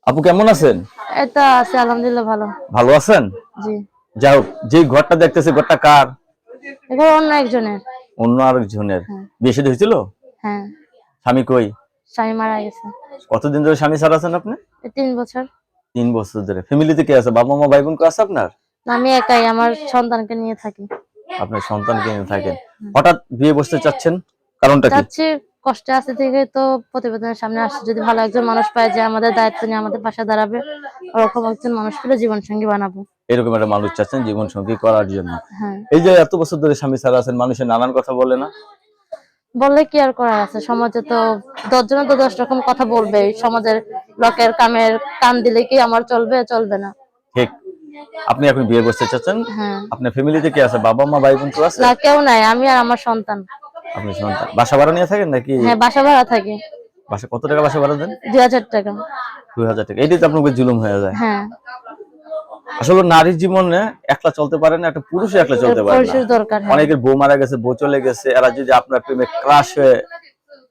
আপু কেমন আছেন? এটা আছে আলহামদুলিল্লাহ ভালো। ভালো আছেন? জি। যাই হোক, যে ঘরটা দেখতেছি ঘরটা কার? এবার অন্য একজনের। অন্য আরেকজনের। হ্যাঁ। বিয়ে শাদী হয়েছিল? হ্যাঁ। স্বামী কই? স্বামী মারা গেছে। কতদিন ধরে স্বামী ছাড়া আছেন আপনি? 3 বছর। 3 বছর ধরে। ফ্যামিলিতে কে আছে? বাবা মা ভাই বোন কে আছে আপনার? আমি একাই আমার সন্তানকে নিয়ে থাকি। আপনার সন্তানকে নিয়ে থাকেন। হঠাৎ বিয়ে বসতে চাচ্ছেন, কারণটা কি? চাচ্ছি, কষ্টে আছে থেকে তো প্রতিবেদনের সামনে আসছে, যদি ভালো একজন মানুষ পায় যে আমাদের দায়িত্ব নিয়ে আমাদের পাশে দাঁড়াবে, ওরকম একজন মানুষ পেলে জীবন সঙ্গী বানাবো। এরকম একটা মানুষ চাচ্ছেন জীবন সঙ্গী করার জন্য। হ্যাঁ। এই যে এত বছর ধরে স্বামী ছাড়া আছেন, মানুষের নানান কথা বলে না? বললে কি আর করার আছে, সমাজে তো 10 জন তো 10 রকম কথা বলবে। সমাজের লোকের কান দিলে কি আমার চলবে? চলবে না। ঠিক। আপনি এখন বিয়ে করতে চাচ্ছেন। হ্যাঁ। আপনার ফ্যামিলিতে কে আছে? বাবা মা ভাই বোন কেউ আছে? না, কেউ নাই, আমি আর আমার সন্তান। আপনি সন্তান। বাসা ভাড়া নিয়ে থাকেন নাকি? হ্যাঁ, বাসা ভাড়া থাকি। বাসা কত টাকা বাসা ভাড়া দেন? 2000 টাকা। 2000 টাকা। এটাই তো আপনার উপর জুলুম হয়ে যায়। হ্যাঁ। আসলে নারীর জীবনে একলা চলতে পারে না, একটা পুরুষও একলা চলতে পারে না। পুরুষের দরকার। হ্যাঁ। অনেকের বউ মারা গেছে, বউ চলে গেছে, এরা যদি আপনার প্রেমে ক্রাশ হয়ে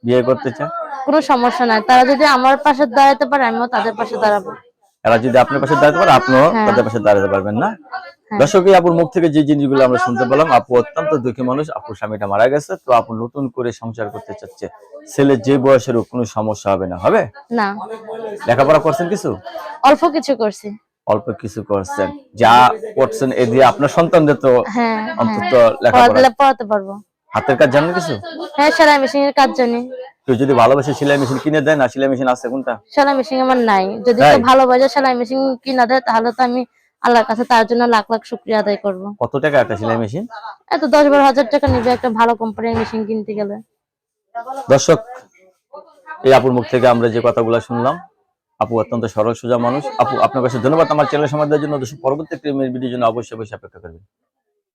বিয়ে করতে চায়, কোনো সমস্যা নাই, তারা যদি আমার পাশে দাঁড়াতে পারে আমিও তাদের পাশে দাঁড়াবো। এরা যদি আপনার পাশে দাঁড়াতে পারে আপনিও হ্যাঁ। তাদের পাশে দাঁড়াতে পারবেন না? হ্যাঁ। দর্শক, এই আপুর মুখ থেকে যে জিনিসগুলো আমরা শুনতে পেলাম, আপু অত্যন্ত দুঃখী মানুষ। আপুর স্বামীটা মারা গেছে, তো আপু নতুন করে সংসার করতে চাচ্ছে। ছেলে যে বয়সের হোক, কোনো সমস্যা হবে না? হবে না। লেখাপড়া করছেন কিছু? অল্প কিছু করছি। অল্প কিছু করছেন, যা করছেন এ দিয়ে আপনার সন্তানদের তো হ্যাঁ। অন্তত হ্যাঁ, লেখাপড়া। পড়াতে পারবো। হাতের কাজ জানেন কিছু? হ্যাঁ, সেলাই মেশিনের কাজ জানি। কেউ যদি ভালোবাসে সেলাই মেশিন কিনে দেয় না? সেলাই মেশিন আছে কোনটা? সেলাই মেশিন আমার নাই। যদি তাই? কেউ ভালোবাসে সেলাই মেশিন কিনা দেয়, তাহলে তো আমি আল্লাহর কাছে তার জন্য লাখ লাখ শুকরিয়া আদায় করবো। কত টাকা একটা সেলাই মেশিন? এত 10-12 হাজার টাকা নিবে একটা ভালো কোম্পানির মেশিন কিনতে গেলে। দর্শক, এই আপুর মুখ থেকে আমরা যে কথাগুলো শুনলাম, আপু অত্যন্ত সরল সোজা মানুষ। আপু, আপনার কাছে ধন্যবাদ আমার চ্যানেল সময় দেওয়ার জন্য। পরবর্তী প্রেমের ভিডিওর জন্য অবশ্যই অপেক্ষা করবেন।